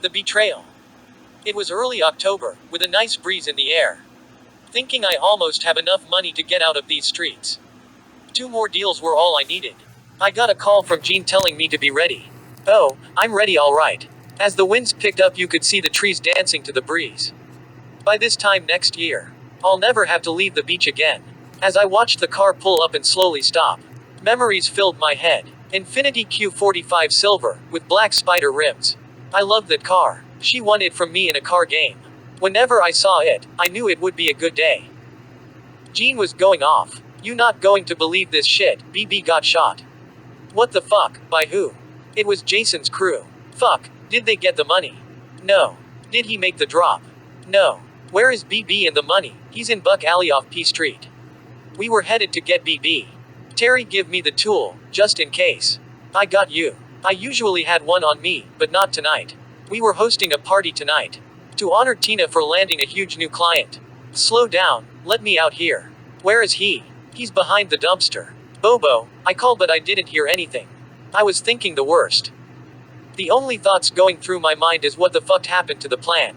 The betrayal. It was early October, with a nice breeze in the air. Thinking I almost have enough money to get out of these streets. 2 more deals were all I needed. I got a call from Jean telling me to be ready. Oh, I'm ready alright. As the winds picked up, you could see the trees dancing to the breeze. By this time next year, I'll never have to leave the beach again. As I watched the car pull up and slowly stop, memories filled my head. Infiniti Q45 silver, with black spider rims. I loved that car. She won it from me in a car game. Whenever I saw it, I knew it would be a good day. Jean was going off. You not going to believe this shit, BB got shot. What the fuck, by who? It was Jason's crew. Fuck, did they get the money? No. Did he make the drop? No. Where is BB and the money? He's in Buck Alley off P Street. We were headed to get BB. Terry, give me the tool, just in case. I got you. I usually had one on me, but not tonight. We were hosting a party tonight. To honor Tina for landing a huge new client. Slow down, let me out here. Where is he? He's behind the dumpster. Bobo, I called but I didn't hear anything. I was thinking the worst. The only thoughts going through my mind is what the fuck happened to the plan.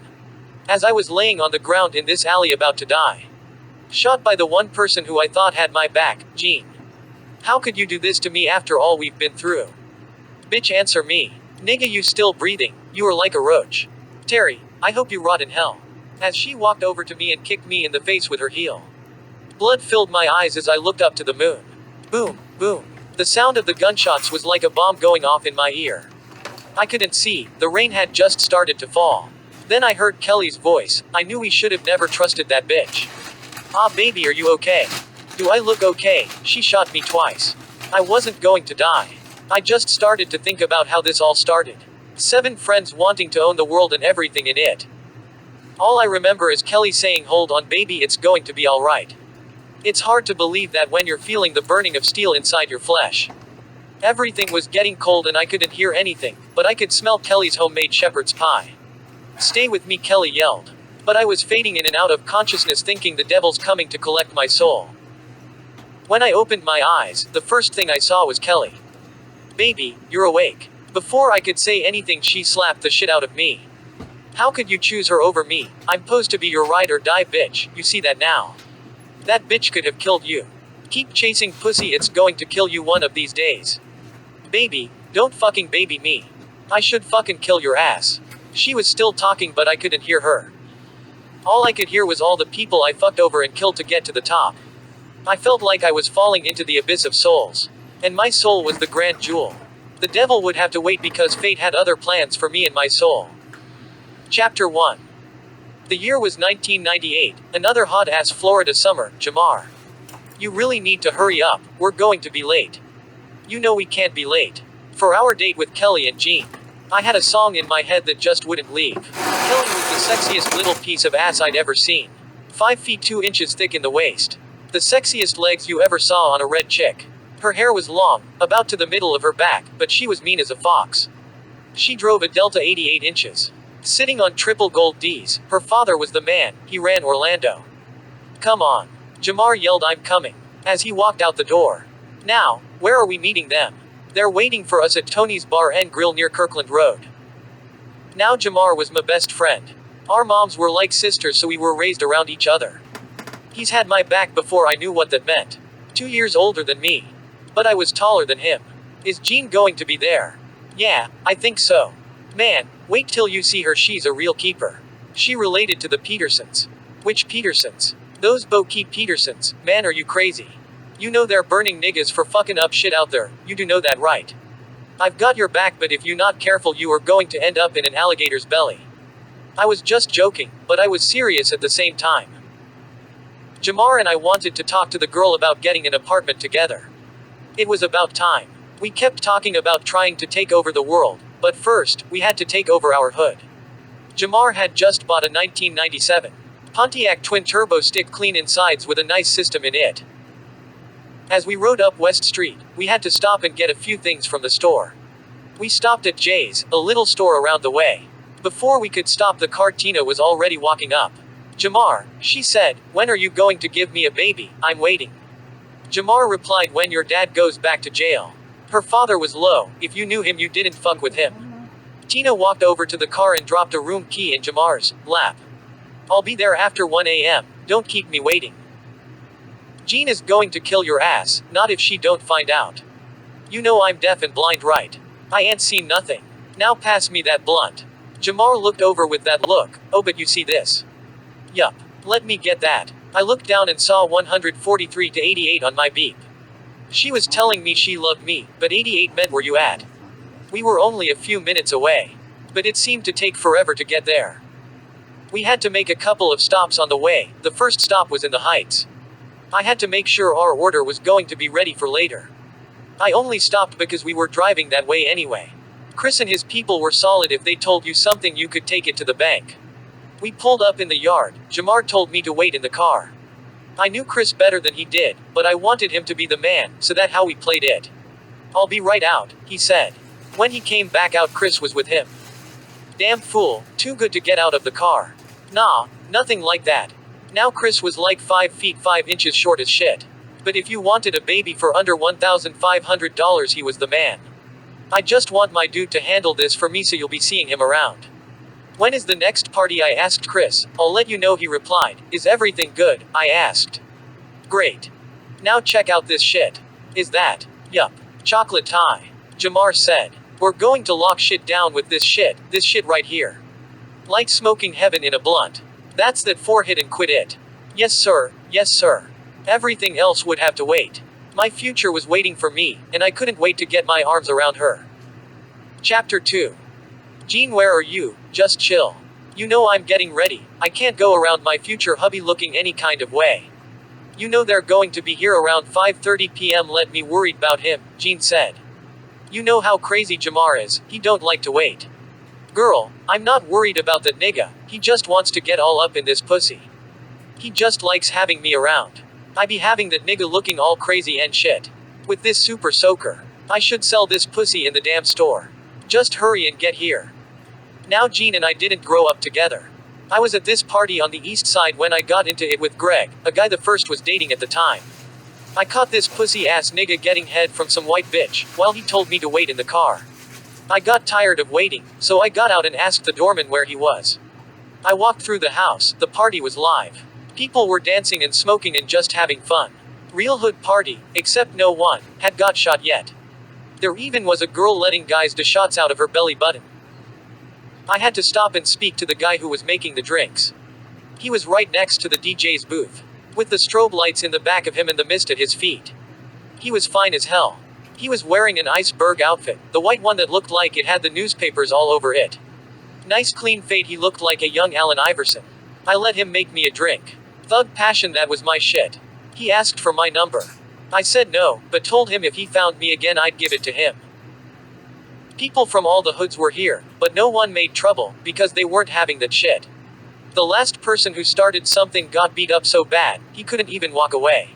As I was laying on the ground in this alley about to die. Shot by the one person who I thought had my back, Jean. How could you do this to me after all we've been through? Bitch, answer me. Nigga, you still breathing, you are like a roach. Terry, I hope you rot in hell. As she walked over to me and kicked me in the face with her heel. Blood filled my eyes as I looked up to the moon. Boom, boom. The sound of the gunshots was like a bomb going off in my ear. I couldn't see, the rain had just started to fall. Then I heard Kelly's voice. I knew we should have never trusted that bitch. Ah, baby, are you okay? Do I look okay? She shot me twice. I wasn't going to die. I just started to think about how this all started. 7 friends wanting to own the world and everything in it. All I remember is Kelly saying, hold on baby, it's going to be alright. It's hard to believe that when you're feeling the burning of steel inside your flesh. Everything was getting cold and I couldn't hear anything, but I could smell Kelly's homemade shepherd's pie. Stay with me, Kelly yelled. But I was fading in and out of consciousness, thinking the devil's coming to collect my soul. When I opened my eyes, the first thing I saw was Kelly. Baby, you're awake. Before I could say anything, she slapped the shit out of me. How could you choose her over me? I'm supposed to be your ride or die bitch, you see that now? That bitch could have killed you. Keep chasing pussy, it's going to kill you one of these days. Baby, don't fucking baby me. I should fucking kill your ass. She was still talking but I couldn't hear her. All I could hear was all the people I fucked over and killed to get to the top. I felt like I was falling into the abyss of souls. And my soul was the grand jewel. The devil would have to wait because fate had other plans for me and my soul. Chapter 1. The year was 1998, another hot-ass Florida summer. Jamar. You really need to hurry up, we're going to be late. You know we can't be late. For our date with Kelly and Jean. I had a song in my head that just wouldn't leave. Kelly was the sexiest little piece of ass I'd ever seen. 5 feet 2 inches thick in the waist. The sexiest legs you ever saw on a red chick. Her hair was long, about to the middle of her back, but she was mean as a fox. She drove a Delta 88 inches. Sitting on triple gold Ds, her father was the man, he ran Orlando. Come on. Jamar yelled, I'm coming. As he walked out the door. Now, where are we meeting them? They're waiting for us at Tony's Bar and Grill near Kirkland Road. Now Jamar was my best friend. Our moms were like sisters, so we were raised around each other. He's had my back before I knew what that meant. 2 years older than me. But I was taller than him. Is Jean going to be there? Yeah, I think so. Man, wait till you see her, she's a real keeper. She related to the Petersons. Which Petersons? Those Bo-Keep Petersons, man are you crazy? You know they're burning niggas for fucking up shit out there, you do know that right? I've got your back, but if you're not careful you are going to end up in an alligator's belly. I was just joking, but I was serious at the same time. Jamar and I wanted to talk to the girl about getting an apartment together. It was about time. We kept talking about trying to take over the world, but first, we had to take over our hood. Jamar had just bought a 1997 Pontiac twin-turbo stick clean insides with a nice system in it. As we rode up West Street, we had to stop and get a few things from the store. We stopped at Jay's, a little store around the way. Before we could stop the car, Tina was already walking up. Jamar, she said, when are you going to give me a baby? I'm waiting. Jamar replied, when your dad goes back to jail. Her father was low, if you knew him you didn't fuck with him. Tina walked over to the car and dropped a room key in Jamar's lap. I'll be there after 1 a.m. Don't keep me waiting. Jean is going to kill your ass, not if she don't find out. You know I'm deaf and blind, right? I ain't seen nothing. Now pass me that blunt. Jamar looked over with that look. Oh, but you see this? Yup. Let me get that. I looked down and saw 143 to 88 on my beep. She was telling me she loved me, but 88 meant where you at? We were only a few minutes away. But it seemed to take forever to get there. We had to make a couple of stops on the way. The first stop was in the Heights. I had to make sure our order was going to be ready for later. I only stopped because we were driving that way anyway. Chris and his people were solid. If they told you something, you could take it to the bank. We pulled up in the yard. Jamar told me to wait in the car. I knew Chris better than he did, but I wanted him to be the man, so that's how we played it. I'll be right out, he said. When he came back out, Chris was with him. Damn fool, too good to get out of the car. Nah, nothing like that. Now Chris was like 5 feet 5 inches short as shit. But if you wanted a baby for under $1,500, he was the man. I just want my dude to handle this for me, so you'll be seeing him around. When is the next party? I asked Chris. I'll let you know, he replied. Is everything good? I asked. Great. Now check out this shit. Is that? Yup. Chocolate tie. Jamar said. We're going to lock shit down with this shit right here. Like smoking heaven in a blunt. That's that 4 hit and quit it. Yes sir, yes sir. Everything else would have to wait. My future was waiting for me, and I couldn't wait to get my arms around her. Chapter 2. Jean, where are you? Just chill. You know I'm getting ready. I can't go around my future hubby looking any kind of way. You know they're going to be here around 5:30 p.m. Let me worried about him, Jean said. You know how crazy Jamar is, he don't like to wait. Girl, I'm not worried about that nigga, he just wants to get all up in this pussy. He just likes having me around. I be having that nigga looking all crazy and shit. With this super soaker. I should sell this pussy in the damn store. Just hurry and get here. Now Jean and I didn't grow up together. I was at this party on the east side when I got into it with Greg, a guy the first was dating at the time. I caught this pussy ass nigga getting head from some white bitch, while he told me to wait in the car. I got tired of waiting, so I got out and asked the doorman where he was. I walked through the house, the party was live. People were dancing and smoking and just having fun. Real hood party, except no one had got shot yet. There even was a girl letting guys do shots out of her belly button. I had to stop and speak to the guy who was making the drinks. He was right next to the DJ's booth, with the strobe lights in the back of him and the mist at his feet. He was fine as hell. He was wearing an iceberg outfit, the white one that looked like it had the newspapers all over it. Nice clean fade, he looked like a young Allen Iverson. I let him make me a drink. Thug passion, that was my shit. He asked for my number. I said no, but told him if he found me again I'd give it to him. People from all the hoods were here, but no one made trouble, because they weren't having that shit. The last person who started something got beat up so bad, he couldn't even walk away.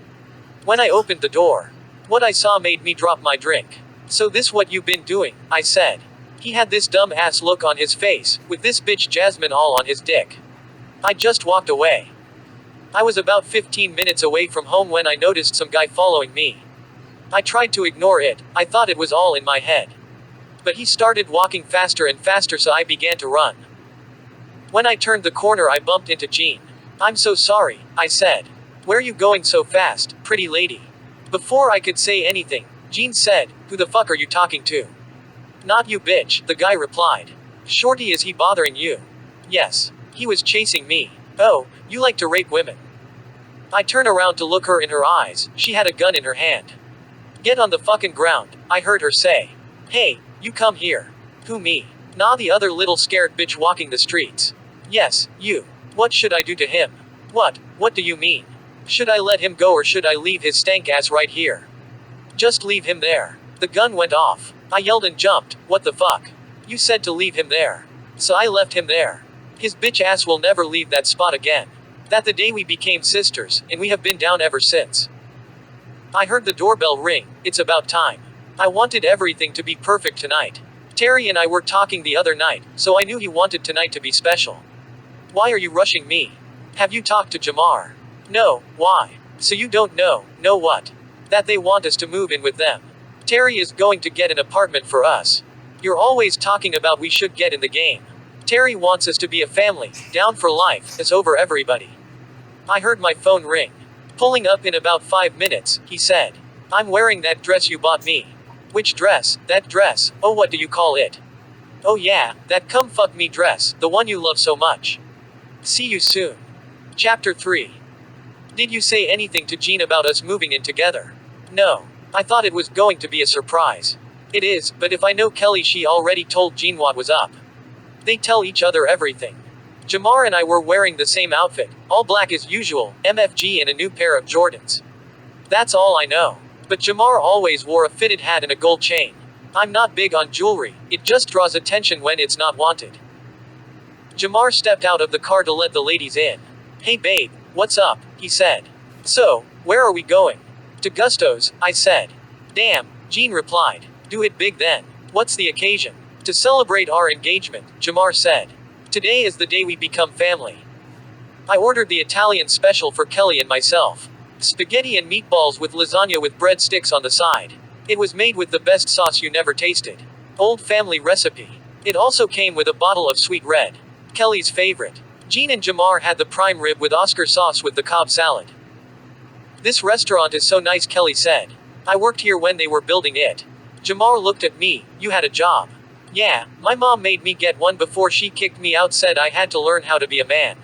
When I opened the door, what I saw made me drop my drink. So this what you been doing? I said. He had this dumb ass look on his face, with this bitch Jasmine all on his dick. I just walked away. I was about 15 minutes away from home when I noticed some guy following me. I tried to ignore it, I thought it was all in my head. But he started walking faster and faster, so I began to run. When I turned the corner I bumped into Jean. I'm so sorry, I said. Where you going so fast, pretty lady? Before I could say anything, Jean said, who the fuck are you talking to? Not you bitch, the guy replied. Shorty, is he bothering you? Yes. He was chasing me. Oh, you like to rape women. I turned around to look her in her eyes, she had a gun in her hand. Get on the fucking ground, I heard her say. Hey, you come here. Who, me? Nah, the other little scared bitch walking the streets. Yes, you. What should I do to him? What do you mean? Should I let him go or should I leave his stank ass right here? Just leave him there. The gun went off. I yelled and jumped. What the fuck? You said to leave him there. So I left him there. His bitch ass will never leave that spot again. That the day we became sisters, and we have been down ever since. I heard the doorbell ring. It's about time. I wanted everything to be perfect tonight. Terry and I were talking the other night, so I knew he wanted tonight to be special. Why are you rushing me? Have you talked to Jamar? No, why? So you don't know what? That they want us to move in with them. Terry is going to get an apartment for us. You're always talking about we should get in the game. Terry wants us to be a family, down for life, it's over everybody. I heard my phone ring. Pulling up in about 5 minutes, he said. I'm wearing that dress you bought me. Which dress? That dress. Oh, what do you call it? Oh yeah, that come fuck me dress, the one you love so much. See you soon. Chapter 3. Did you say anything to Jean about us moving in together? No. I thought it was going to be a surprise. It is, but if I know Kelly, she already told Jean what was up. They tell each other everything. Jamar and I were wearing the same outfit, all black as usual, MFG and a new pair of Jordans. That's all I know. But Jamar always wore a fitted hat and a gold chain. I'm not big on jewelry, it just draws attention when it's not wanted. Jamar stepped out of the car to let the ladies in. Hey babe, what's up? He said. So, where are we going? To Gusto's, I said. Damn, Jean replied. Do it big then. What's the occasion? To celebrate our engagement, Jamar said. Today is the day we become family. I ordered the Italian special for Kelly and myself. Spaghetti and meatballs with lasagna with breadsticks on the side. It was made with the best sauce you never tasted. Old family recipe. It also came with a bottle of sweet red. Kelly's favorite. Jean and Jamar had the prime rib with Oscar sauce with the Cobb salad. This restaurant is so nice, Kelly said. I worked here when they were building it. Jamar looked at me. You had a job. Yeah, my mom made me get one before she kicked me out, said I had to learn how to be a man.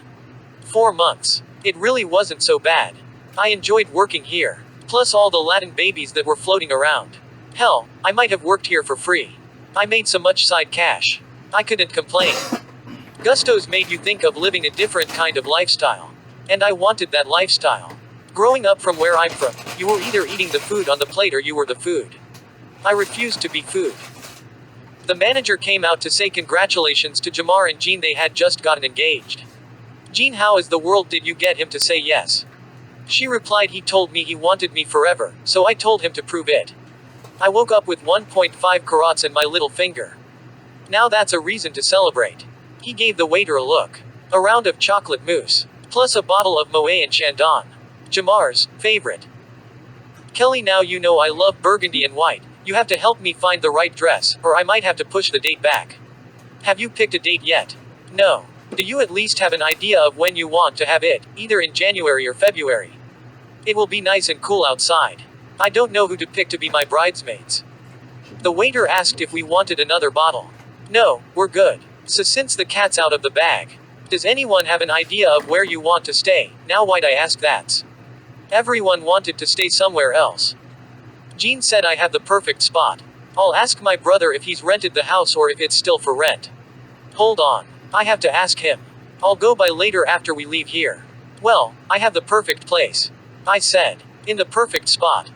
4 months. It really wasn't so bad. I enjoyed working here. Plus all the Latin babies that were floating around. Hell, I might have worked here for free. I made so much side cash. I couldn't complain. Gusto's made you think of living a different kind of lifestyle. And I wanted that lifestyle. Growing up from where I'm from, you were either eating the food on the plate or you were the food. I refused to be food. The manager came out to say congratulations to Jamar and Jean, they had just gotten engaged. Jean, how is the world did you get him to say yes? She replied, he told me he wanted me forever, so I told him to prove it. I woke up with 1.5 carats in my little finger. Now that's a reason to celebrate. He gave the waiter a look. A round of chocolate mousse. Plus a bottle of Moet and Chandon. Jamar's favorite. Kelly, now you know I love burgundy and white. You have to help me find the right dress, or I might have to push the date back. Have you picked a date yet? No. Do you at least have an idea of when you want to have it, either in January or February? It will be nice and cool outside. I don't know who to pick to be my bridesmaids. The waiter asked if we wanted another bottle. No, we're good. So since the cat's out of the bag, does anyone have an idea of where you want to stay? Now why'd I ask that? Everyone wanted to stay somewhere else. Jean said I have the perfect spot. I'll ask my brother if he's rented the house or if it's still for rent. Hold on. I have to ask him. I'll go by later after we leave here. Well, I have the perfect place. I said. In the perfect spot.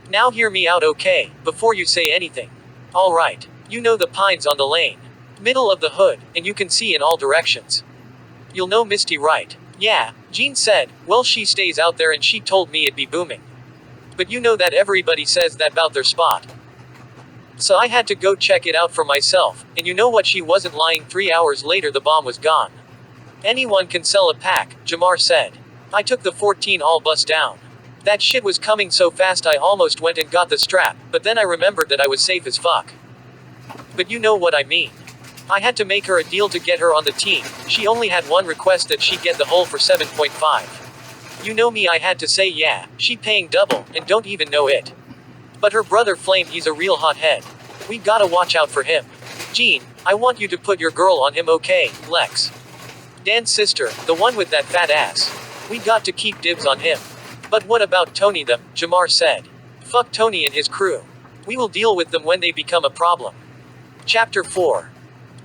Now hear me out, okay, before you say anything. Alright. You know the pines on the lane. Middle of the hood, and you can see in all directions. You'll know Misty, right? Yeah, Jean said. Well, she stays out there and she told me it'd be booming. But you know that everybody says that about their spot. So I had to go check it out for myself, and you know what, she wasn't lying. 3 hours later the bomb was gone. Anyone can sell a pack, Jamar said. I took the 14 all bus down. That shit was coming so fast I almost went and got the strap, but then I remembered that I was safe as fuck. But you know what I mean. I had to make her a deal to get her on the team. She only had one request, that she get the whole for 7.5. You know me, I had to say yeah, she paying double, and don't even know it. But her brother Flame, he's a real hothead. We gotta watch out for him. Jean, I want you to put your girl on him, okay, Lex? Dan's sister, the one with that fat ass. We got to keep dibs on him. But what about Tony them, Jamar said. Fuck Tony and his crew. We will deal with them when they become a problem. Chapter 4.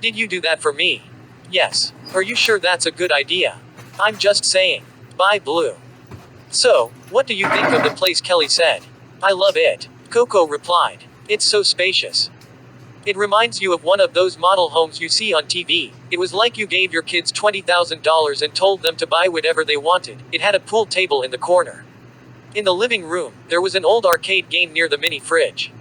Did you do that for me? Yes. Are you sure that's a good idea? I'm just saying. Bye, Blue. So, what do you think of the place, Kelly said. I love it. Coco replied. It's so spacious. It reminds you of one of those model homes you see on TV. It was like you gave your kids $20,000 and told them to buy whatever they wanted. It had a pool table in the corner. In the living room, there was an old arcade game near the mini fridge.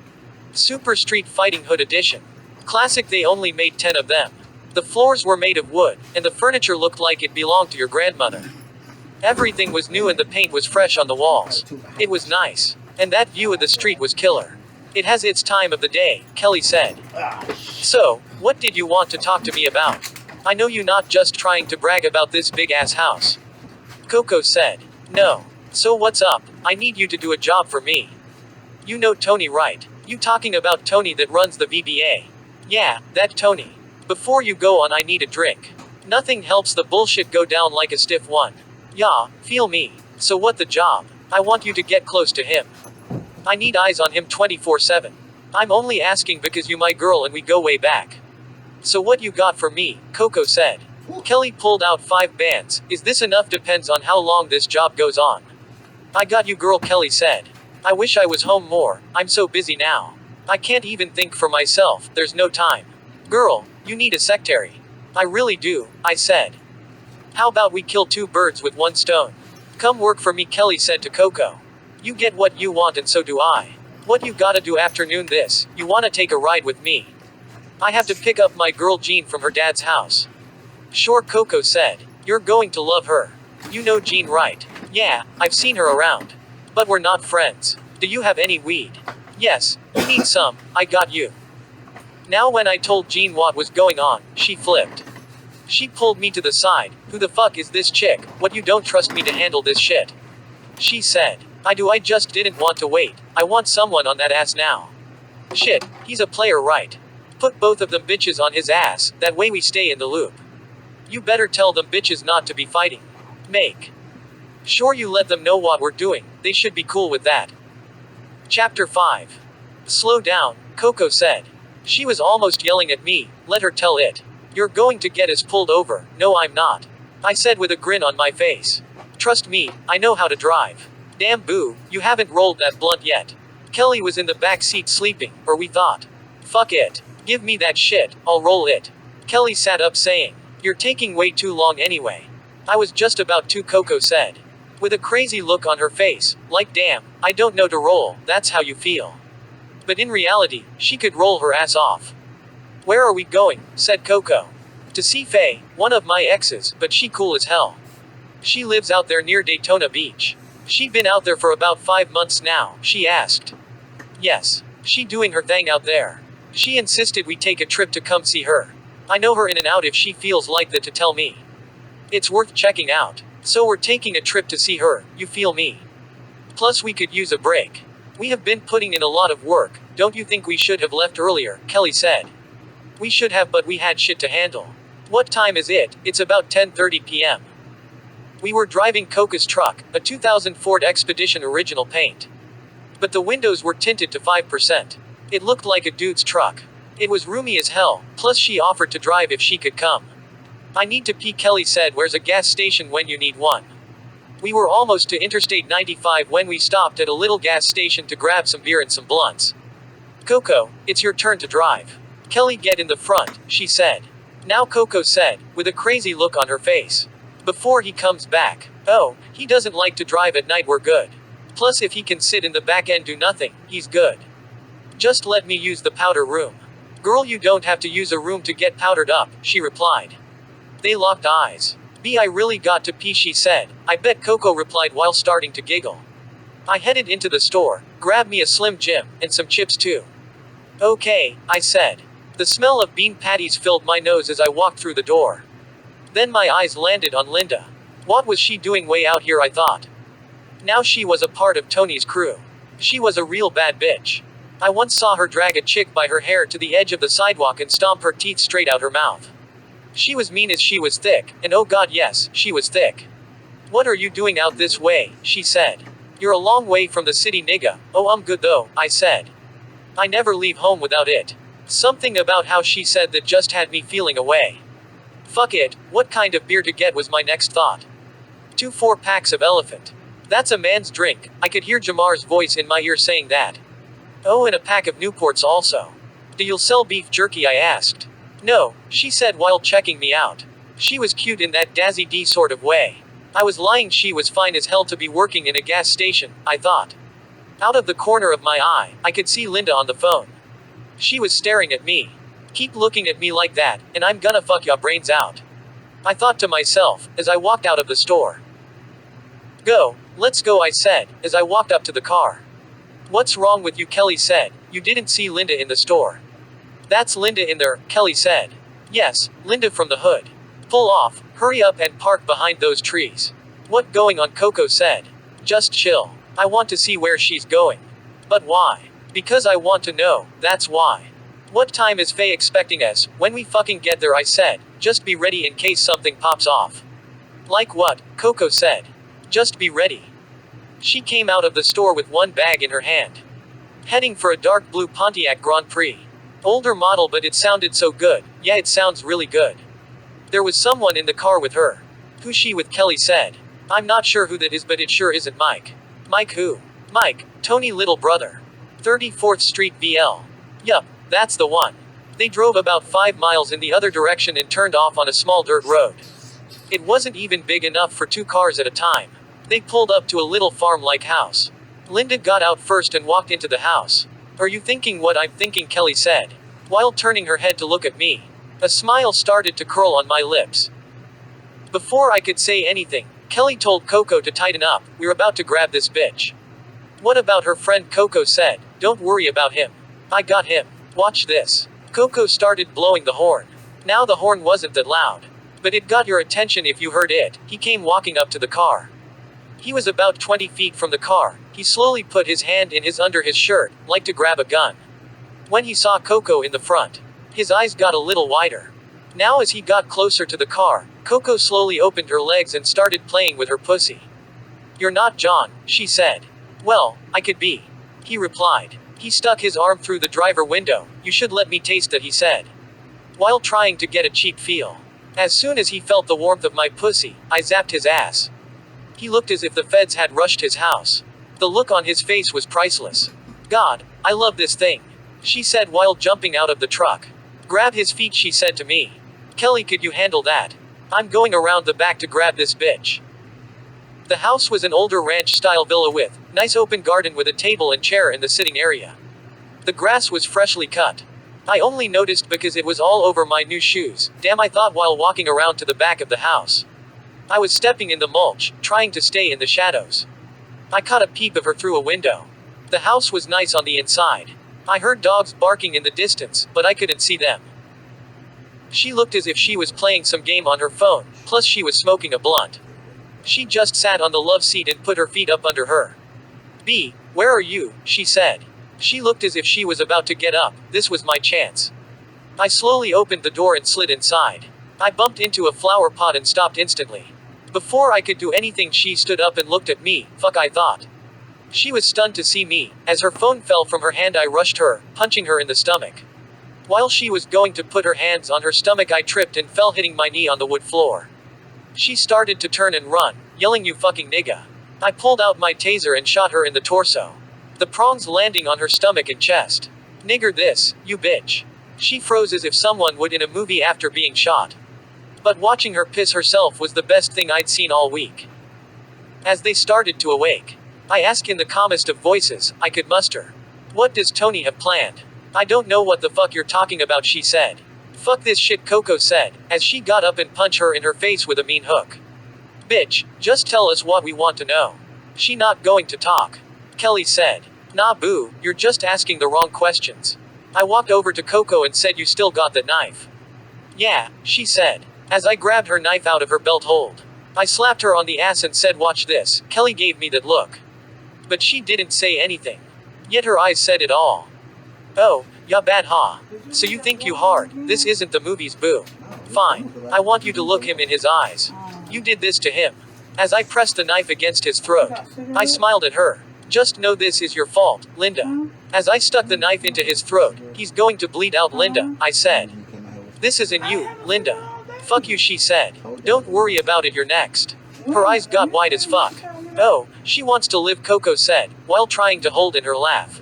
Super Street Fighting Hood Edition. Classic, they only made 10 of them. The floors were made of wood, and the furniture looked like it belonged to your grandmother. Everything was new and the paint was fresh on the walls. It was nice. And that view of the street was killer. It has its time of the day, Kelly said. So, what did you want to talk to me about? I know you're not just trying to brag about this big-ass house. Coco said. No. So what's up? I need you to do a job for me. You know Tony, right? You talking about Tony that runs the VBA? Yeah, that Tony. Before you go on, I need a drink. Nothing helps the bullshit go down like a stiff one. Yeah, feel me. So what the job? I want you to get close to him. I need eyes on him 24/7. I'm only asking because you my girl and we go way back. So what you got for me? Coco said. Kelly pulled out 5 bands. Is this enough? Depends on how long this job goes on. I got you, girl, Kelly said. I wish I was home more. I'm so busy now. I can't even think for myself. There's no time. Girl, you need a secretary. I really do, I said. How about we kill 2 birds with 1 stone? Come work for me, Kelly said to Coco. You get what you want and so do I. What you gotta do afternoon this, you wanna take a ride with me? I have to pick up my girl Jean from her dad's house. Sure, Coco said. You're going to love her. You know Jean, right? Yeah, I've seen her around. But we're not friends. Do you have any weed? Yes, you need some, I got you. Now when I told Jean what was going on, she flipped. She pulled me to the side. Who the fuck is this chick? What, you don't trust me to handle this shit? She said. I do, I just didn't want to wait. I want someone on that ass now. Shit, he's a player, right? Put both of them bitches on his ass, that way we stay in the loop. You better tell them bitches not to be fighting. Make sure you let them know what we're doing, they should be cool with that. Chapter 5. Slow down, Coco said. She was almost yelling at me, let her tell it. You're going to get us pulled over. No, I'm not. I said with a grin on my face. Trust me, I know how to drive. Damn boo, you haven't rolled that blunt yet. Kelly was in the back seat sleeping, or we thought. Fuck it. Give me that shit, I'll roll it. Kelly sat up saying. You're taking way too long anyway. I was just about to, Coco said. With a crazy look on her face, like damn, I don't know to roll, that's how you feel. But in reality, she could roll her ass off. Where are we going? Said Coco. To see Faye, one of my exes, but she cool as hell. She lives out there near Daytona Beach. She been out there for about 5 months now, she asked. Yes. She doing her thing out there. She insisted we take a trip to come see her. I know her in and out if she feels like that to tell me. It's worth checking out. So we're taking a trip to see her, you feel me? Plus we could use a break. We have been putting in a lot of work, don't you think we should have left earlier, Kelly said. We should have, but we had shit to handle. What time is it? It's about 10:30 p.m. We were driving Coco's truck, a 2000 Ford Expedition original paint. But the windows were tinted to 5%. It looked like a dude's truck. It was roomy as hell, plus she offered to drive if she could come. I need to pee, Kelly said. Where's a gas station when you need one? We were almost to Interstate 95 when we stopped at a little gas station to grab some beer and some blunts. Coco, it's your turn to drive. Kelly, get in the front, she said. Now, Coco said, with a crazy look on her face. Before he comes back. Oh, he doesn't like to drive at night, we're good. Plus if he can sit in the back and do nothing, he's good. Just let me use the powder room. Girl, you don't have to use a room to get powdered up, she replied. They locked eyes. B, I really got to pee, she said. I bet, Coco replied while starting to giggle. I headed into the store, grabbed me a Slim Jim, and some chips too. Okay, I said. The smell of bean patties filled my nose as I walked through the door. Then my eyes landed on Linda. What was she doing way out here, I thought. Now she was a part of Tony's crew. She was a real bad bitch. I once saw her drag a chick by her hair to the edge of the sidewalk and stomp her teeth straight out her mouth. She was mean as she was thick, and oh god yes, she was thick. What are you doing out this way, she said. You're a long way from the city, nigga. Oh, I'm good though, I said. I never leave home without it. Something about how she said that just had me feeling away. Fuck it, what kind of beer to get was my next thought. 2 4-packs of Elephant. That's a man's drink, I could hear Jamar's voice in my ear saying that. Oh, and a pack of Newports also. Do you sell beef jerky, I asked. No, she said while checking me out. She was cute in that Dazzy D sort of way. I was lying, she was fine as hell to be working in a gas station, I thought. Out of the corner of my eye, I could see Linda on the phone. She was staring at me. Keep looking at me like that, and I'm gonna fuck your brains out. I thought to myself, as I walked out of the store. Go, let's go, I said, as I walked up to the car. What's wrong with you, Kelly said. You didn't see Linda in the store. That's Linda in there, Kelly said. Yes, Linda from the hood. Pull off, hurry up and park behind those trees. What going on, Coco said. Just chill. I want to see where she's going. But why? Because I want to know, that's why. What time is Faye expecting us? When we fucking get there, I said. Just be ready in case something pops off. Like what? Coco said. Just be ready. She came out of the store with one bag in her hand. Heading for a dark blue Pontiac Grand Prix. Older model, but it sounded so good. Yeah, it sounds really good. There was someone in the car with her. Who's she with, Kelly said. I'm not sure who that is, but it sure isn't Mike. Mike who? Mike, Tony little brother. 34th Street BL. Yup, that's the one. They drove about 5 miles in the other direction and turned off on a small dirt road. It wasn't even big enough for 2 cars at a time. They pulled up to a little farm-like house. Linda got out first and walked into the house. Are you thinking what I'm thinking, Kelly said, while turning her head to look at me. A smile started to curl on my lips. Before I could say anything, Kelly told Coco to tighten up. We're about to grab this bitch. What about her friend, Coco said. Don't worry about him. I got him. Watch this. Coco started blowing the horn. Now the horn wasn't that loud. But it got your attention if you heard it. He came walking up to the car. He was about 20 feet from the car. He slowly put his hand in under his shirt, like to grab a gun. When he saw Coco in the front, his eyes got a little wider. Now as he got closer to the car, Coco slowly opened her legs and started playing with her pussy. You're not John, she said. Well, I could be. He replied. He stuck his arm through the driver window. You should let me taste that, he said, while trying to get a cheap feel. As soon as he felt the warmth of my pussy, I zapped his ass. He looked as if the feds had rushed his house. The look on his face was priceless. God, I love this thing, she said while jumping out of the truck. Grab his feet, she said to me. Kelly, could you handle that? I'm going around the back to grab this bitch. The house was an older ranch-style villa with nice open garden with a table and chair in the sitting area. The grass was freshly cut. I only noticed because it was all over my new shoes. Damn, I thought while walking around to the back of the house. I was stepping in the mulch, trying to stay in the shadows. I caught a peep of her through a window. The house was nice on the inside. I heard dogs barking in the distance, but I couldn't see them. She looked as if she was playing some game on her phone, plus she was smoking a blunt. She just sat on the love seat and put her feet up under her. B, where are you? She said. She looked as if she was about to get up. This was my chance. I slowly opened the door and slid inside. I bumped into a flower pot and stopped instantly. Before I could do anything, she stood up and looked at me. Fuck, I thought. She was stunned to see me. As her phone fell from her hand, I rushed her, punching her in the stomach. While she was going to put her hands on her stomach, I tripped and fell, hitting my knee on the wood floor. She started to turn and run, yelling, "You fucking nigga." I pulled out my taser and shot her in the torso. The prongs landing on her stomach and chest. Nigger this, you bitch. She froze as if someone would in a movie after being shot. But watching her piss herself was the best thing I'd seen all week. As they started to awake, I asked in the calmest of voices I could muster, "What does Tony have planned?" "I don't know what the fuck you're talking about," she said. "Fuck this shit," Coco said, as she got up and punched her in her face with a mean hook. "Bitch, just tell us what we want to know." "She not going to talk," Kelly said. "Nah boo, you're just asking the wrong questions." I walked over to Coco and said, "You still got that knife?" "Yeah," she said, as I grabbed her knife out of her belt hold. I slapped her on the ass and said, "Watch this." Kelly gave me that look. But she didn't say anything. Yet her eyes said it all. "Oh, ya bad ha. So you think you hard. This isn't the movies, boo. Fine. I want you to look him in his eyes. You did this to him." As I pressed the knife against his throat, I smiled at her. "Just know this is your fault, Linda." As I stuck the knife into his throat, "He's going to bleed out, Linda," I said. "This isn't you, Linda." "Fuck you," she said. "Don't worry about it, you're next." Her eyes got wide as fuck. "Oh, she wants to live," Coco said, while trying to hold in her laugh.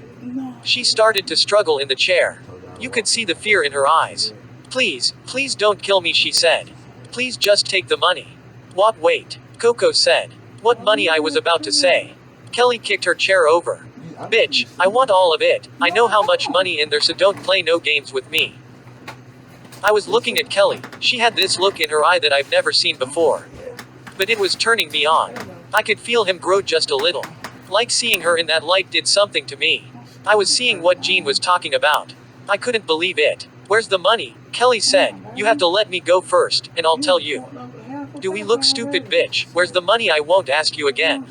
She started to struggle in the chair. You could see the fear in her eyes. "Please, please don't kill me," she said. "Please just take the money." "What, wait," Coco said. "What money?" I was about to say. Kelly kicked her chair over. "Bitch, I want all of it. I know how much money in there, so don't play no games with me." I was looking at Kelly. She had this look in her eye that I've never seen before. But it was turning me on. I could feel him grow just a little. Like seeing her in that light did something to me. I was seeing what Jean was talking about. I couldn't believe it. Where's the money? Kelly said. You have to let me go first, and I'll tell you. Do we look stupid, bitch? Where's the money? I won't ask you again.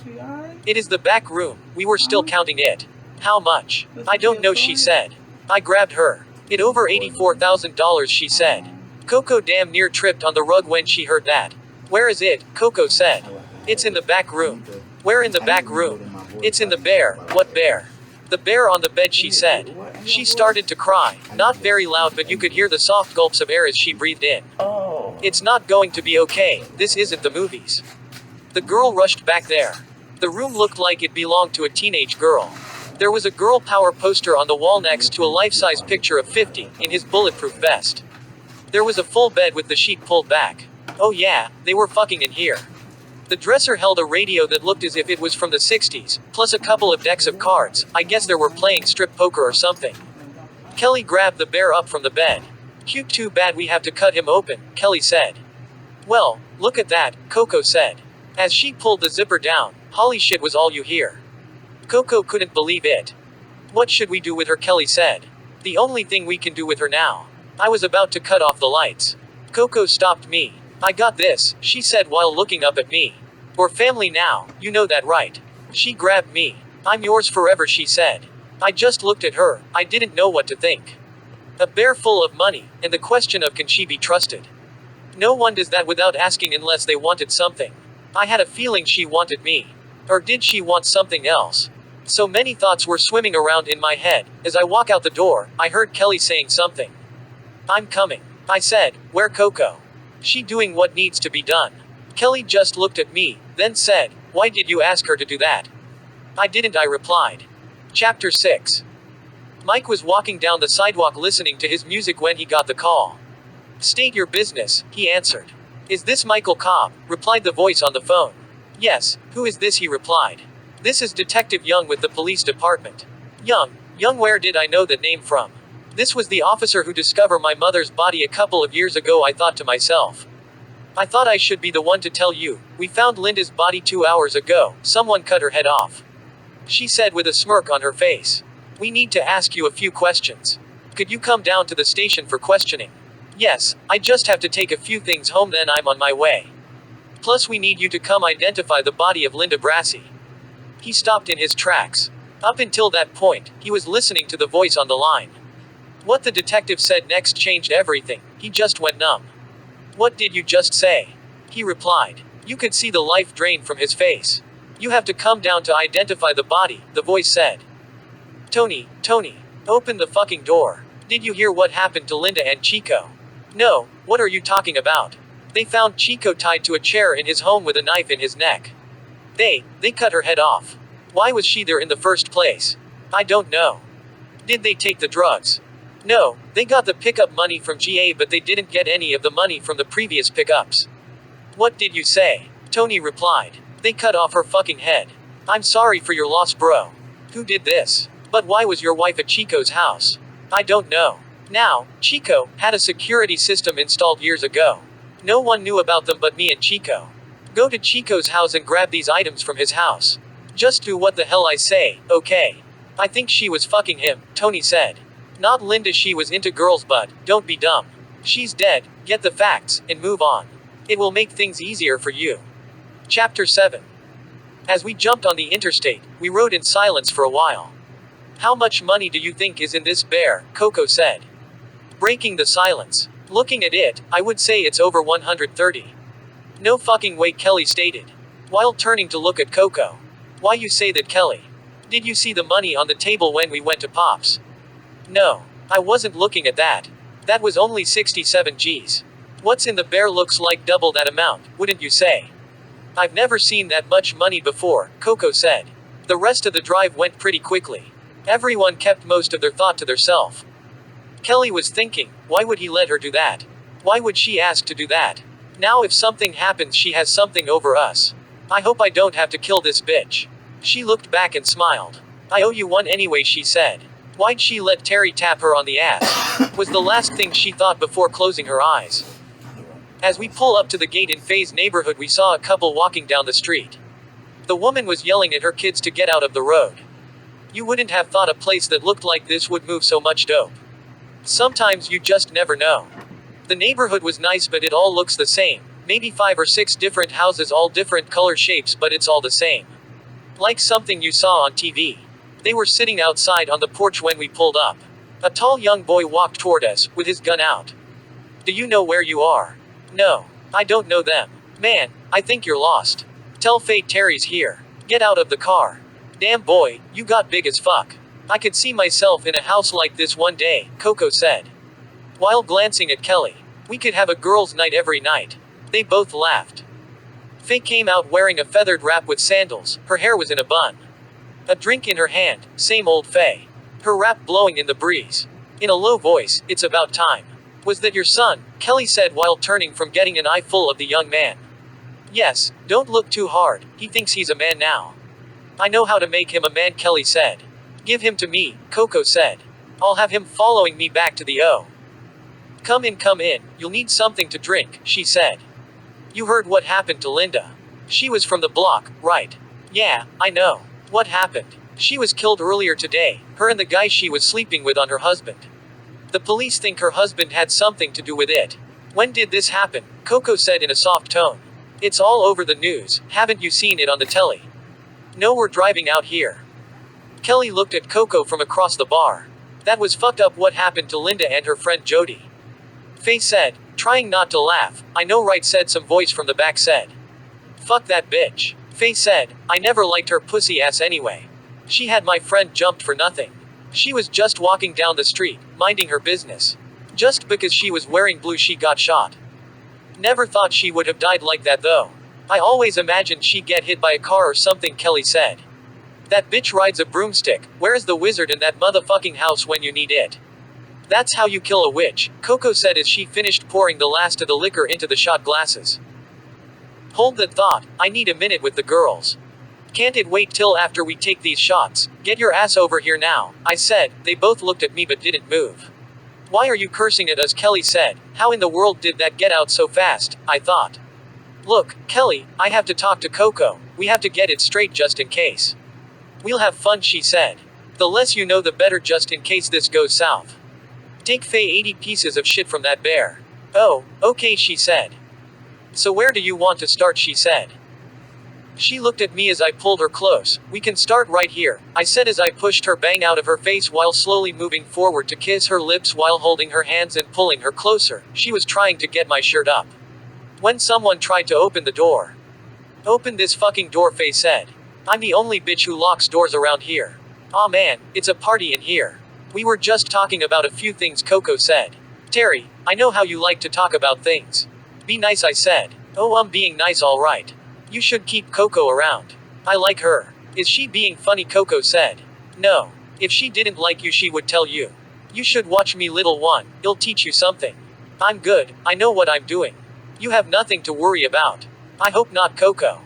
It is the back room. We were still counting it. How much? I don't know, she said. I grabbed her. It over $84,000, she said. Coco damn near tripped on the rug when she heard that. Where is it? Coco said. It's in the back room. Where in the back room? It's in the bear. What bear? The bear on the bed, she said. She started to cry. Not very loud, but you could hear the soft gulps of air as she breathed in. It's not going to be okay. This isn't the movies. The girl rushed back there. The room looked like it belonged to a teenage girl. There was a girl power poster on the wall next to a life-size picture of 50 in his bulletproof vest. There was a full bed with the sheet pulled back. Oh yeah, they were fucking in here. The dresser held a radio that looked as if it was from the 60s, plus a couple of decks of cards. I guess they were playing strip poker or something. Kelly grabbed the bear up from the bed. Cute, too bad we have to cut him open, Kelly said. Well, look at that, Coco said. As she pulled the zipper down, holy shit was all you hear. Coco couldn't believe it. What should we do with her? Kelly said. The only thing we can do with her now. I was about to cut off the lights. Coco stopped me. I got this, she said while looking up at me. We're family now, you know that, right? She grabbed me. I'm yours forever, she said. I just looked at her. I didn't know what to think. A bear full of money, and the question of can she be trusted? No one does that without asking unless they wanted something. I had a feeling she wanted me. Or did she want something else? So many thoughts were swimming around in my head. As I walk out the door, I heard Kelly saying something. I'm coming. I said, where Coco? She doing what needs to be done. Kelly just looked at me, then said, why did you ask her to do that? I didn't, I replied. Chapter 6. Mike was walking down the sidewalk listening to his music when he got the call. State your business, he answered. Is this Michael Cobb? Replied the voice on the phone. Yes, who is this? He replied. This is Detective Young with the police department. Young, where did I know that name from? This was the officer who discovered my mother's body a couple of years ago. I thought to myself. I thought I should be the one to tell you. We found Linda's body 2 hours ago. Someone cut her head off. She said with a smirk on her face. We need to ask you a few questions. Could you come down to the station for questioning? Yes, I just have to take a few things home, then I'm on my way. Plus we need you to come identify the body of Linda Brassi. He stopped in his tracks. Up until that point, he was listening to the voice on the line. What the detective said next changed everything. He just went numb. What did you just say? He replied. You could see the life drain from his face. You have to come down to identify the body, the voice said. Tony, open the fucking door. Did you hear what happened to Linda and Chico? No, what are you talking about? They found Chico tied to a chair in his home with a knife in his neck. They cut her head off. Why was she there in the first place? I don't know. Did they take the drugs? No, they got the pickup money from GA, but they didn't get any of the money from the previous pickups. What did you say? Tony replied. They cut off her fucking head. I'm sorry for your loss, bro. Who did this? But why was your wife at Chico's house? I don't know. Now, Chico had a security system installed years ago. No one knew about them but me and Chico. Go to Chico's house and grab these items from his house. Just do what the hell I say, okay? I think she was fucking him, Tony said. Not Linda, she was into girls, but don't be dumb. She's dead, get the facts, and move on. It will make things easier for you. Chapter 7. As we jumped on the interstate, we rode in silence for a while. How much money do you think is in this bear? Coco said. Breaking the silence. Looking at it, I would say it's over 130. No fucking way, Kelly stated. While turning to look at Coco. Why you say that, Kelly? Did you see the money on the table when we went to Pop's? No. I wasn't looking at that. That was only 67 Gs. What's in the bear looks like double that amount, wouldn't you say? I've never seen that much money before, Coco said. The rest of the drive went pretty quickly. Everyone kept most of their thought to theirself. Kelly was thinking, why would he let her do that? Why would she ask to do that? Now if something happens, she has something over us. I hope I don't have to kill this bitch. She looked back and smiled. I owe you one anyway, she said. Why'd she let Terry tap her on the ass? Was the last thing she thought before closing her eyes. As we pull up to the gate in Faye's neighborhood, we saw a couple walking down the street. The woman was yelling at her kids to get out of the road. You wouldn't have thought a place that looked like this would move so much dope. Sometimes you just never know. The neighborhood was nice, but it all looks the same. Maybe 5 or 6 different houses, all different color shapes, but it's all the same. Like something you saw on TV. They were sitting outside on the porch when we pulled up. A tall young boy walked toward us, with his gun out. Do you know where you are? No. I don't know them. Man, I think you're lost. Tell Faye Terry's here. Get out of the car. Damn boy, you got big as fuck. I could see myself in a house like this one day, Coco said. While glancing at Kelly. We could have a girls' night every night. They both laughed. Faye came out wearing a feathered wrap with sandals, her hair was in a bun. A drink in her hand, same old Faye. Her wrap blowing in the breeze. In a low voice, it's about time. Was that your son? Kelly said while turning from getting an eye full of the young man. Yes, don't look too hard, he thinks he's a man now. I know how to make him a man, Kelly said. Give him to me, Coco said. I'll have him following me back to the O. Come in, you'll need something to drink, she said. You heard what happened to Linda. She was from the block, right? Yeah, I know. What happened? She was killed earlier today, her and the guy she was sleeping with on her husband. The police think her husband had something to do with it. When did this happen? Coco said in a soft tone. It's all over the news, haven't you seen it on the telly? No, we're driving out here. Kelly looked at Coco from across the bar. That was fucked up what happened to Linda and her friend Jody. Faye said, trying not to laugh. I know, right, said some voice from the back said. Fuck that bitch. Faye said, I never liked her pussy ass anyway. She had my friend jumped for nothing. She was just walking down the street, minding her business. Just because she was wearing blue she got shot. Never thought she would have died like that though. I always imagined she'd get hit by a car or something, Kelly said. That bitch rides a broomstick. Where's the wizard in that motherfucking house when you need it? That's how you kill a witch, Coco said as she finished pouring the last of the liquor into the shot glasses. Hold that thought, I need a minute with the girls. Can't it wait till after we take these shots? Get your ass over here now, I said. They both looked at me but didn't move. Why are you cursing at us, Kelly said. How in the world did that get out so fast, I thought. Look, Kelly, I have to talk to Coco. We have to get it straight just in case. We'll have fun, she said. The less you know the better, just in case this goes south. Take Faye 80 pieces of shit from that bear. Oh, okay, she said. So where do you want to start, she said. She looked at me as I pulled her close. We can start right here, I said as I pushed her bang out of her face while slowly moving forward to kiss her lips while holding her hands and pulling her closer. She was trying to get my shirt up. When someone tried to open the door. Open this fucking door, Faye said. I'm the only bitch who locks doors around here. Aw man, it's a party in here. We were just talking about a few things, Coco said. Terry, I know how you like to talk about things. Be nice, I said. Oh, I'm being nice, alright. You should keep Coco around. I like her. Is she being funny, Coco said. No. If she didn't like you she would tell you. You should watch me, little one, it'll teach you something. I'm good, I know what I'm doing. You have nothing to worry about. I hope not, Coco.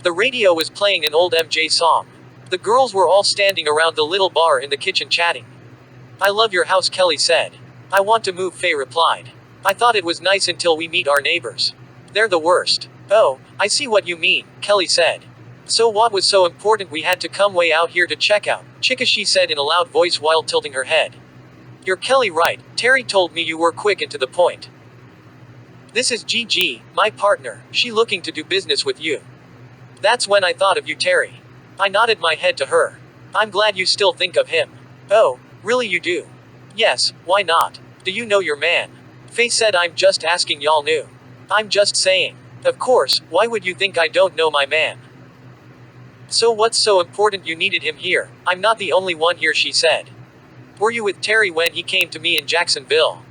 The radio was playing an old MJ song. The girls were all standing around the little bar in the kitchen chatting. I love your house, Kelly said. I want to move, Faye replied. I thought it was nice until we meet our neighbors. They're the worst. Oh, I see what you mean, Kelly said. So what was so important we had to come way out here to check out, Chicka, she said in a loud voice while tilting her head. You're Kelly, right? Terry told me you were quick and to the point. This is Gigi, my partner, she looking to do business with you. That's when I thought of you, Terry. I nodded my head to her. I'm glad you still think of him. Oh, really you do? Yes, why not? Do you know your man? Faye said. I'm just asking, y'all knew. I'm just saying. Of course, why would you think I don't know my man? So what's so important you needed him here? I'm not the only one here, she said. Were you with Terry when he came to me in Jacksonville?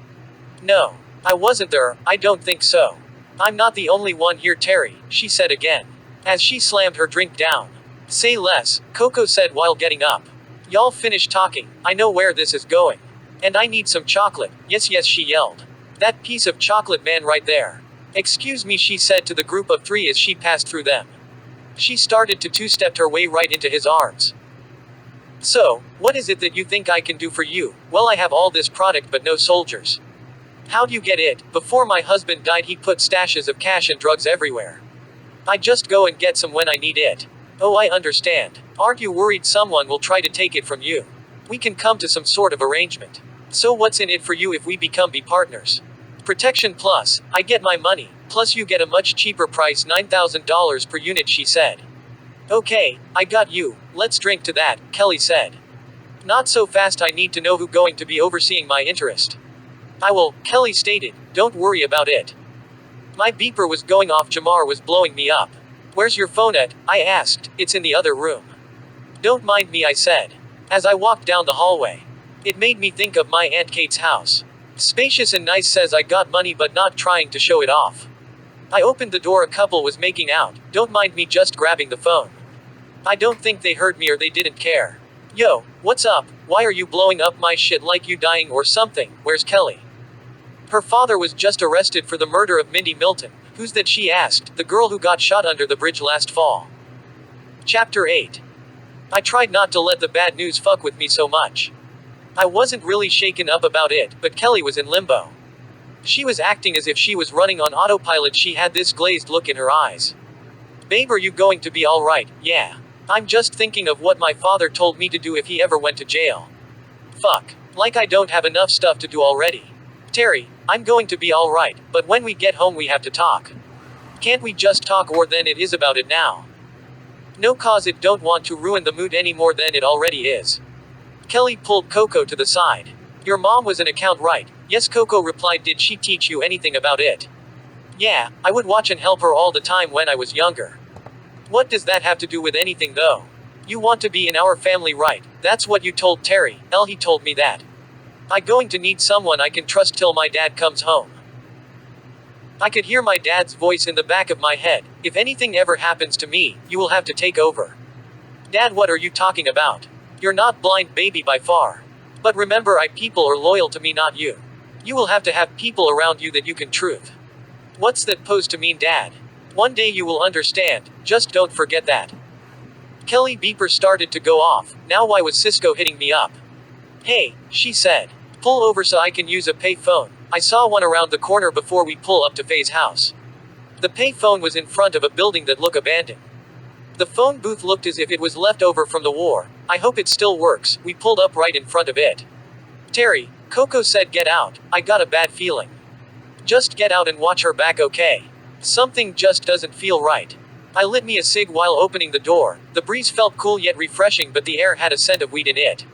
No. I wasn't there, I don't think so. I'm not the only one here, Terry, she said again. As she slammed her drink down. Say less, Coco said while getting up. Y'all finish talking, I know where this is going. And I need some chocolate, yes, she yelled. That piece of chocolate man right there. Excuse me, she said to the group of three as she passed through them. She started to two-step her way right into his arms. So, what is it that you think I can do for you? Well, I have all this product but no soldiers. How'd you get it? Before my husband died he put stashes of cash and drugs everywhere. I just go and get some when I need it. Oh, I understand. Aren't you worried someone will try to take it from you? We can come to some sort of arrangement. So what's in it for you if we become B partners? Protection plus, I get my money, plus you get a much cheaper price, $9,000 per unit, she said. Okay, I got you, let's drink to that, Kelly said. Not so fast, I need to know who going to be overseeing my interest. I will, Kelly stated, don't worry about it. My beeper was going off, Jamar was blowing me up. Where's your phone at? I asked, it's in the other room. Don't mind me, I said. As I walked down the hallway. It made me think of my Aunt Kate's house. Spacious and nice, says I got money but not trying to show it off. I opened the door, a couple was making out, don't mind me just grabbing the phone. I don't think they heard me or they didn't care. Yo, what's up? Why are you blowing up my shit like you dying or something? Where's Kelly? Her father was just arrested for the murder of Mindy Milton. Who's that? She asked, the girl who got shot under the bridge last fall. Chapter 8. I tried not to let the bad news fuck with me so much. I wasn't really shaken up about it, but Kelly was in limbo. She was acting as if she was running on autopilot. She had this glazed look in her eyes. Babe, are you going to be alright? Yeah. I'm just thinking of what my father told me to do if he ever went to jail. Fuck. Like I don't have enough stuff to do already. Terry, I'm going to be alright, but when we get home we have to talk. Can't we just talk, or then it is about it now? No, cause it don't want to ruin the mood any more than it already is. Kelly pulled Coco to the side. Your mom was an account, right? Yes, Coco replied. Did she teach you anything about it? Yeah, I would watch and help her all the time when I was younger. What does that have to do with anything though? You want to be in our family, right? That's what you told Terry. He told me that. I going to need someone I can trust till my dad comes home. I could hear my dad's voice in the back of my head. If anything ever happens to me, you will have to take over. Dad, what are you talking about? You're not blind, baby, by far. But remember, people are loyal to me, not you. You will have to have people around you that you can trust. What's that supposed to mean, Dad? One day you will understand, just don't forget that. Kelly beeper started to go off. Now why was Cisco hitting me up? Hey, she said. Pull over so I can use a pay phone. I saw one around the corner before we pull up to Faye's house. The pay phone was in front of a building that looked abandoned. The phone booth looked as if it was left over from the war. I hope it still works. We pulled up right in front of it. Terry, Coco said, get out. I got a bad feeling. Just get out and watch her back, okay? Something just doesn't feel right. I lit me a cig while opening the door. The breeze felt cool yet refreshing, but the air had a scent of weed in it.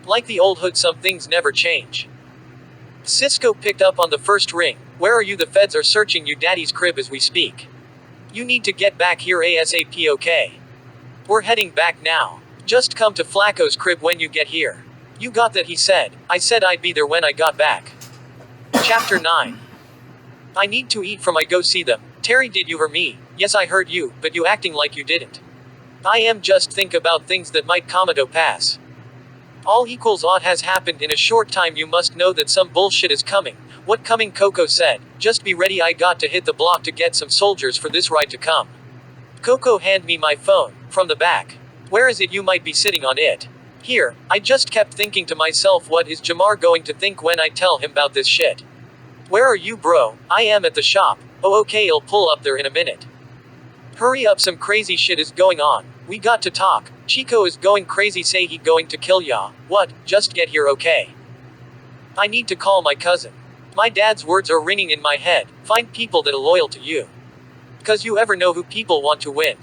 Like the old hood, some things never change. Cisco picked up on the first ring. Where are you? The feds are searching you daddy's crib as we speak. You need to get back here ASAP, okay? We're heading back now. Just come to Flacco's crib when you get here. You got that, he said. I said I'd be there when I got back. Chapter 9. I need to eat from I go see them. Terry, did you hear me? Yes, I heard you, but you acting like you didn't. I am just think about things that might come to pass. All equals odd has happened in a short time. You must know that some bullshit is coming. What coming? Coco said. Just be ready. I got to hit the block to get some soldiers for this ride to come. Coco hand me my phone, from the back. Where is it? You might be sitting on it. Here, I just kept thinking to myself, what is Jamar going to think when I tell him about this shit? Where are you, bro? I am at the shop. Oh, okay, I'll pull up there in a minute. Hurry up, some crazy shit is going on. We got to talk. Chico is going crazy, say he going to kill ya. What? Just get here, okay? I need to call my cousin. My dad's words are ringing in my head. Find people that are loyal to you. Cause you ever know who people want to win.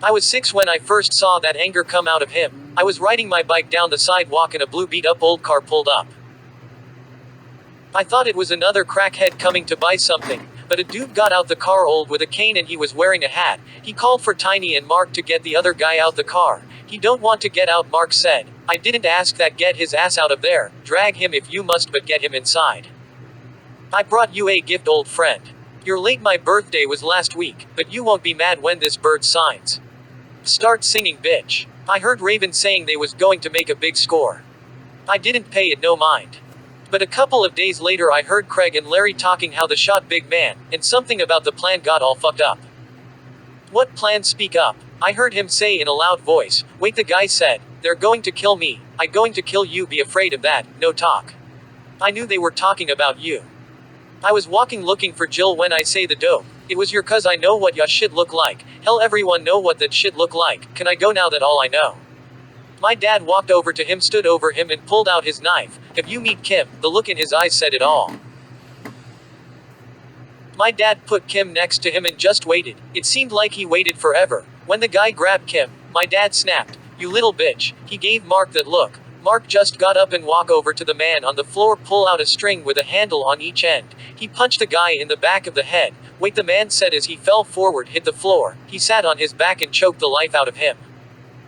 I was 6 when I first saw that anger come out of him. I was riding my bike down the sidewalk and a blue beat up old car pulled up. I thought it was another crackhead coming to buy something. But a dude got out the car, old with a cane, and he was wearing a hat. He called for Tiny and Mark to get the other guy out the car. He don't want to get out, Mark said. I didn't ask that. Get his ass out of there. Drag him if you must, but get him inside. I brought you a gift, old friend. You're late. My birthday was last week, but you won't be mad when this bird signs. Start singing, bitch. I heard Raven saying they was going to make a big score. I didn't pay it no mind. But a couple of days later I heard Craig and Larry talking how they shot big man, and something about the plan got all fucked up. What plan? Speak up. I heard him say in a loud voice. Wait, the guy said, they're going to kill me. I going to kill you. Be afraid of that. No talk. I knew they were talking about you. I was walking looking for Jill when I say the dope. It was your cuz. I know what ya shit look like. Hell, everyone know what that shit look like. Can I go now? That all I know. My dad walked over to him, stood over him, and pulled out his knife. Have you meet Kim? The look in his eyes said it all. My dad put Kim next to him and just waited. It seemed like he waited forever. When the guy grabbed Kim, my dad snapped, "You little bitch." He gave Mark that look. Mark just got up and walked over to the man on the floor, pull out a string with a handle on each end. He punched the guy in the back of the head. "Wait," the man said as he fell forward, hit the floor. He sat on his back and choked the life out of him.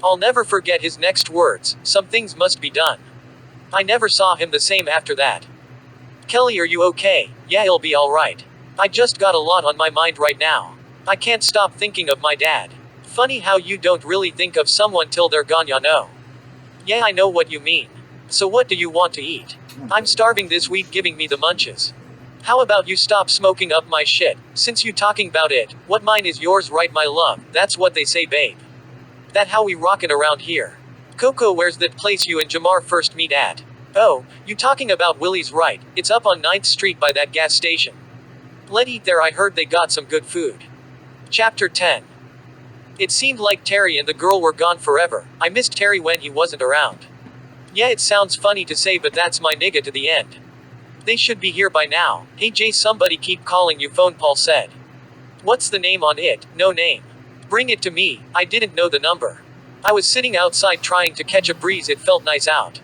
I'll never forget his next words, "Some things must be done." I never saw him the same after that. Kelly, are you okay? Yeah, he'll be alright. I just got a lot on my mind right now. I can't stop thinking of my dad. Funny how you don't really think of someone till they're gone, ya know. Yeah, I know what you mean. So what do you want to eat? I'm starving, this weed giving me the munches. How about you stop smoking up my shit? Since you talking about it, what mine is yours, right my love? That's what they say, babe. That how we rockin' around here. Coco, where's that place you and Jamar first meet at? Oh, you talking about Willie's, right? It's up on 9th Street by that gas station. Let's eat there, I heard they got some good food. Chapter 10. It seemed like Terry and the girl were gone forever. I missed Terry when he wasn't around. Yeah, it sounds funny to say, but that's my nigga to the end. They should be here by now. Hey Jay, somebody keep calling you phone, Paul said. What's the name on it? No name. Bring it to me. I didn't know the number. I was sitting outside trying to catch a breeze, it felt nice out.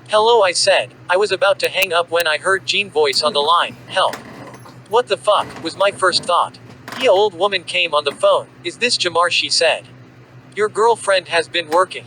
Hello, I said. I was about to hang up when I heard Jean's voice on the line. Help. What the fuck, was my first thought. The old woman came on the phone. Is this Jamar, she said. Your girlfriend has been working.